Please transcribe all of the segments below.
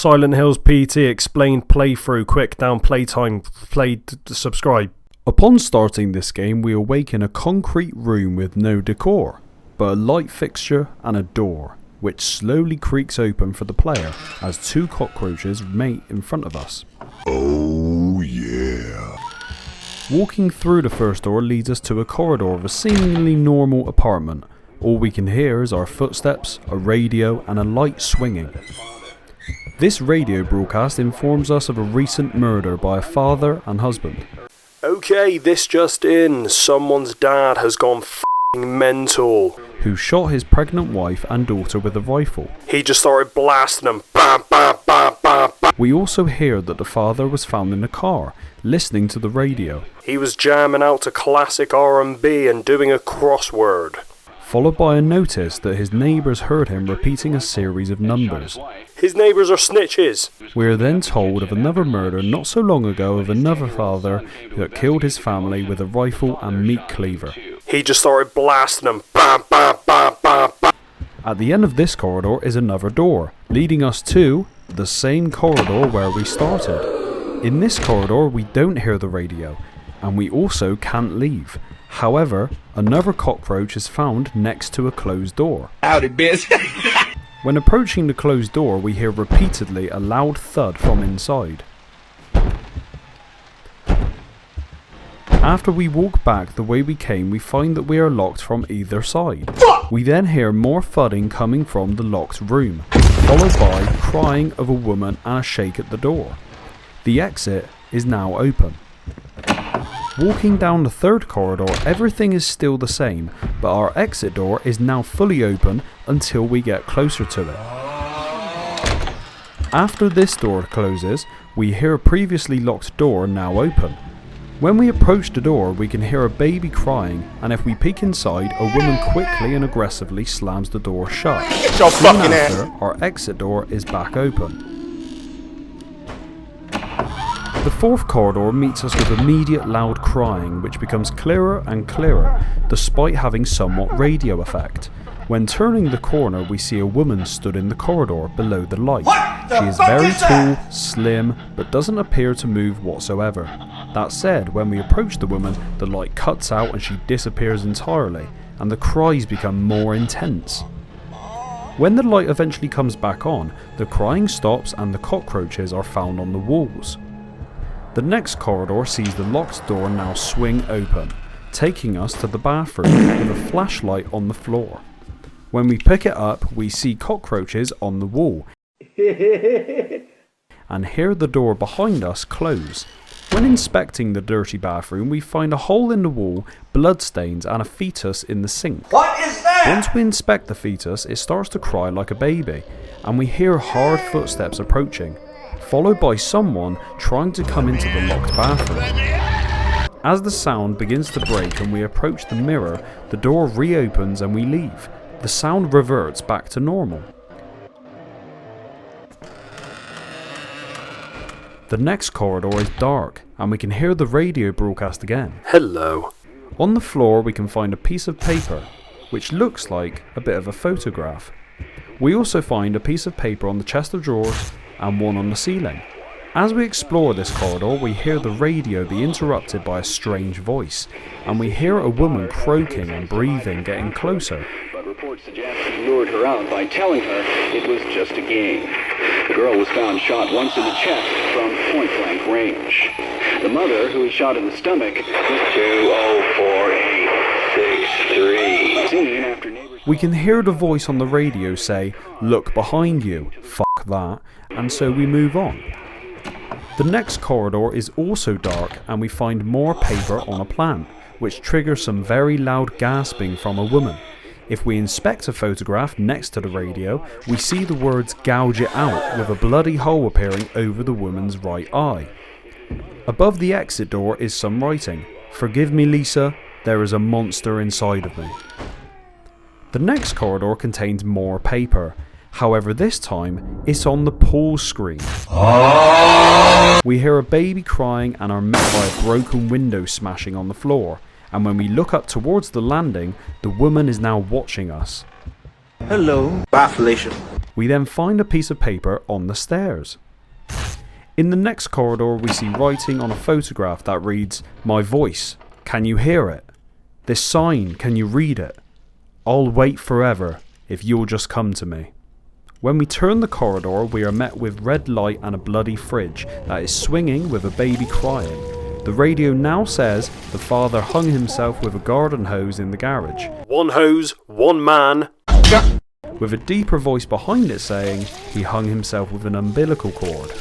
Silent Hills P.T. explained playthrough, quick down playtime, subscribe. Upon starting this game, we awaken a concrete room with no decor, but a light fixture and a door, which slowly creaks open for the player as two cockroaches mate in front of us. Oh yeah. Walking through the first door leads us to a corridor of a seemingly normal apartment. All we can hear is our footsteps, a radio and a light swinging. This radio broadcast informs us of a recent murder by a father and husband. Okay, this just in. Someone's dad has gone f***ing mental. Who shot his pregnant wife and daughter with a rifle. He just started blasting them. Bam, bam, bam, bam, bam. We also hear that the father was found in a car, listening to the radio. He was jamming out to classic R&B and doing a crossword. Followed by a notice that his neighbours heard him repeating a series of numbers. His neighbours are snitches. We are then told of another murder not so long ago of another father that killed his family with a rifle and meat cleaver. He just started blasting them. Bam, bam, bam, bam, bam. At the end of this corridor is another door, leading us to the same corridor where we started. In this corridor we don't hear the radio, and we also can't leave. However, another cockroach is found next to a closed door. Howdy, bitch. When approaching the closed door, we hear repeatedly a loud thud from inside. After we walk back the way we came, we find that we are locked from either side. We then hear more thudding coming from the locked room, followed by crying of a woman and a shake at the door. The exit is now open. Walking down the third corridor, everything is still the same, but our exit door is now fully open until we get closer to it. After this door closes, we hear a previously locked door now open. When we approach the door, we can hear a baby crying, and if we peek inside, a woman quickly and aggressively slams the door shut. Get your fucking ass. Our exit door is back open. The fourth corridor meets us with immediate loud crying, which becomes clearer and clearer, despite having somewhat radio effect. When turning the corner, we see a woman stood in the corridor below the light. She is very tall, slim, but doesn't appear to move whatsoever. That said, when we approach the woman, the light cuts out and she disappears entirely, and the cries become more intense. When the light eventually comes back on, the crying stops and the cockroaches are found on the walls. The next corridor sees the locked door now swing open, taking us to the bathroom with a flashlight on the floor. When we pick it up, we see cockroaches on the wall and hear the door behind us close. When inspecting the dirty bathroom, we find a hole in the wall, bloodstains and a fetus in the sink. What is that? Once we inspect the fetus, it starts to cry like a baby, and we hear hard footsteps approaching, followed by someone trying to come into the locked bathroom. As the sound begins to break and we approach the mirror, the door reopens and we leave. The sound reverts back to normal. The next corridor is dark and we can hear the radio broadcast again. Hello. On the floor we can find a piece of paper, which looks like a bit of a photograph. We also find a piece of paper on the chest of drawers and one on the ceiling. As we explore this corridor, we hear the radio be interrupted by a strange voice, and we hear a woman croaking and breathing getting closer. But reports suggest he lured her out by telling her it was just a game. The girl was found shot once in the chest from point-blank range. The mother, who was shot in the stomach, was 204863. Seen after neighbors. We can hear the voice on the radio say, "Look behind you, fuck that," and so we move on. The next corridor is also dark and we find more paper on a plant, which triggers some very loud gasping from a woman. If we inspect a photograph next to the radio, we see the words "gouge it out" with a bloody hole appearing over the woman's right eye. Above the exit door is some writing, "Forgive me, Lisa, there is a monster inside of me." The next corridor contains more paper. However, this time, it's on the pool screen. We hear a baby crying and are met by a broken window smashing on the floor. And when we look up towards the landing, the woman is now watching us. Hello. Bye, Felicia. We then find a piece of paper on the stairs. In the next corridor we see writing on a photograph that reads, "My voice, can you hear it? This sign, can you read it? I'll wait forever if you'll just come to me." When we turn the corridor we are met with red light and a bloody fridge that is swinging with a baby crying. The radio now says the father hung himself with a garden hose in the garage. One hose, one man. With a deeper voice behind it saying he hung himself with an umbilical cord.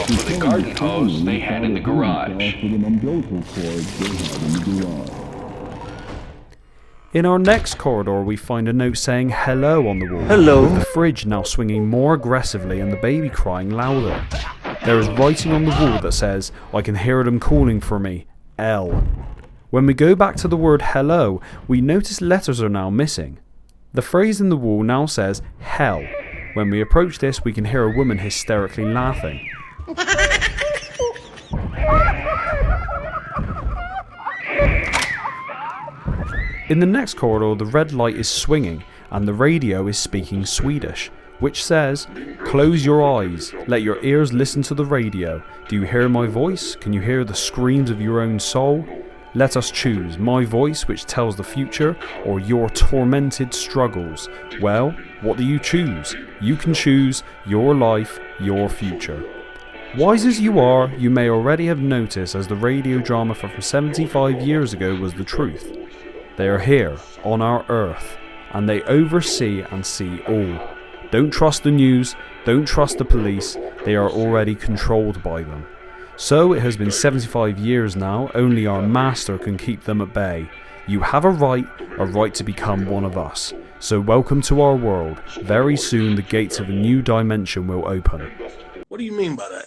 With a garden hose they had in the garage. In our next corridor we find a note saying hello on the wall. Hello. With the fridge now swinging more aggressively and the baby crying louder. There is writing on the wall that says, "I can hear them calling for me, L." When we go back to the word hello, we notice letters are now missing. The phrase in the wall now says hell. When we approach this we can hear a woman hysterically laughing. In the next corridor the red light is swinging and the radio is speaking Swedish, which says, "Close your eyes, let your ears listen to the radio. Do you hear my voice? Can you hear the screams of your own soul? Let us choose, my voice which tells the future, or your tormented struggles. Well, what do you choose? You can choose your life, your future." Wise as you are, you may already have noticed as the radio drama from 75 years ago was the truth. They are here, on our earth, and they oversee and see all. Don't trust the news, don't trust the police, they are already controlled by them. So it has been 75 years now, only our master can keep them at bay. You have a right to become one of us. So welcome to our world. Very soon the gates of a new dimension will open. What do you mean by that?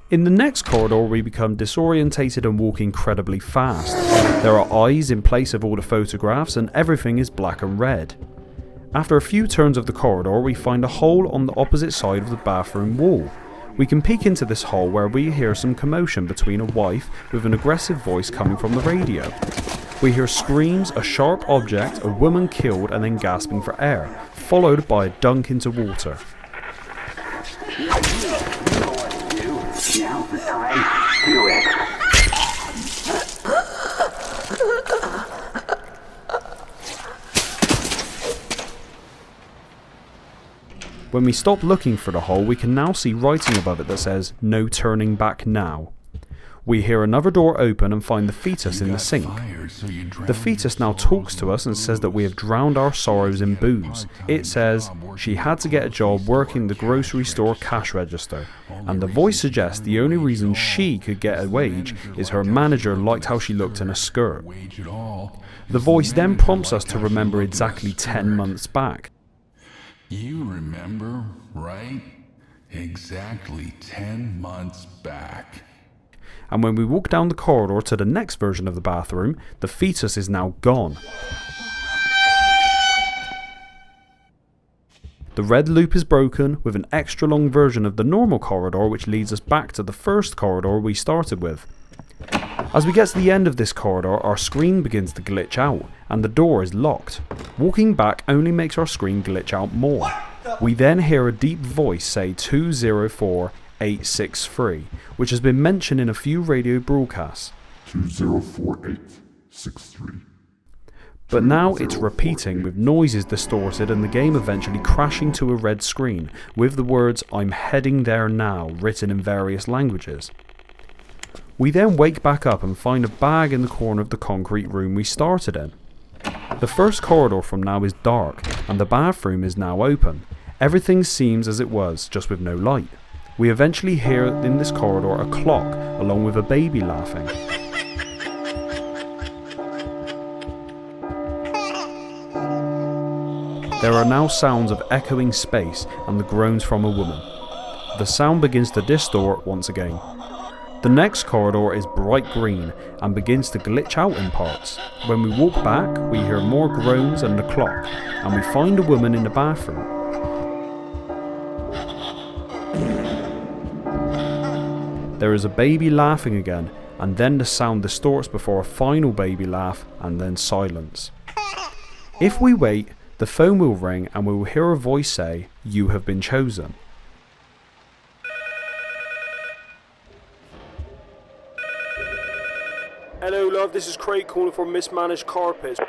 In the next corridor we become disorientated and walk incredibly fast. There are eyes in place of all the photographs and everything is black and red. After a few turns of the corridor we find a hole on the opposite side of the bathroom wall. We can peek into this hole where we hear some commotion between a wife with an aggressive voice coming from the radio. We hear screams, a sharp object, a woman killed and then gasping for air, followed by a dunk into water. Now's the time. Do it. When we stop looking for the hole, we can now see writing above it that says, "No turning back now." We hear another door open and find the fetus in the sink. The fetus now talks to us and says that we have drowned our sorrows in booze. It says she had to get a job working the grocery store cash register, and the voice suggests the only reason she could get a wage is her manager liked how she looked in a skirt. The voice then prompts us to remember exactly 10 months back. You remember, right? Exactly 10 months back. And when we walk down the corridor to the next version of the bathroom, the fetus is now gone. The red loop is broken with an extra long version of the normal corridor which leads us back to the first corridor we started with. As we get to the end of this corridor, our screen begins to glitch out and the door is locked. Walking back only makes our screen glitch out more. We then hear a deep voice say 204863, which has been mentioned in a few radio broadcasts. 204863. But now it's repeating with noises distorted and the game eventually crashing to a red screen with the words "I'm heading there now" written in various languages. We then wake back up and find a bag in the corner of the concrete room we started in. The first corridor from now is dark and the bathroom is now open. Everything seems as it was, just with no light. We eventually hear in this corridor a clock along with a baby laughing. There are now sounds of echoing space and the groans from a woman. The sound begins to distort once again. The next corridor is bright green and begins to glitch out in parts. When we walk back, we hear more groans and the clock, and we find a woman in the bathroom. There is a baby laughing again, and then the sound distorts before a final baby laugh and then silence. If we wait, The phone will ring and we will hear a voice say, "You have been chosen." Hello love, this is Craig calling from Mismanaged Carpets.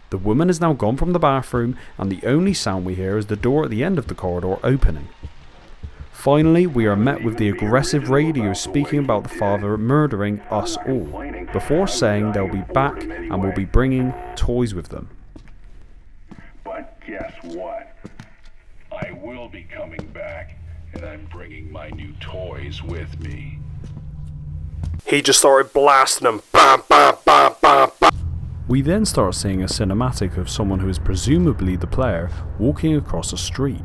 The woman is now gone from the bathroom and the only sound we hear is the door at the end of the corridor opening. Finally, we are met with the aggressive radio speaking about the father murdering us all, before saying they'll be back and will be bringing toys with them. But guess what? I will be coming back, and I'm bringing my new toys with me. He just started blasting them. Bam, bam, bam, bam, bam. We then start seeing a cinematic of someone who is presumably the player walking across a street.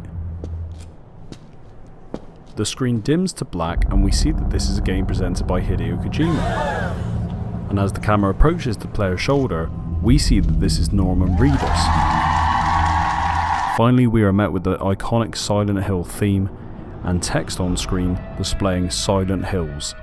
The screen dims to black and we see that this is a game presented by Hideo Kojima. And as the camera approaches the player's shoulder, we see that this is Norman Reedus. Finally, we are met with the iconic Silent Hill theme and text on screen displaying Silent Hills.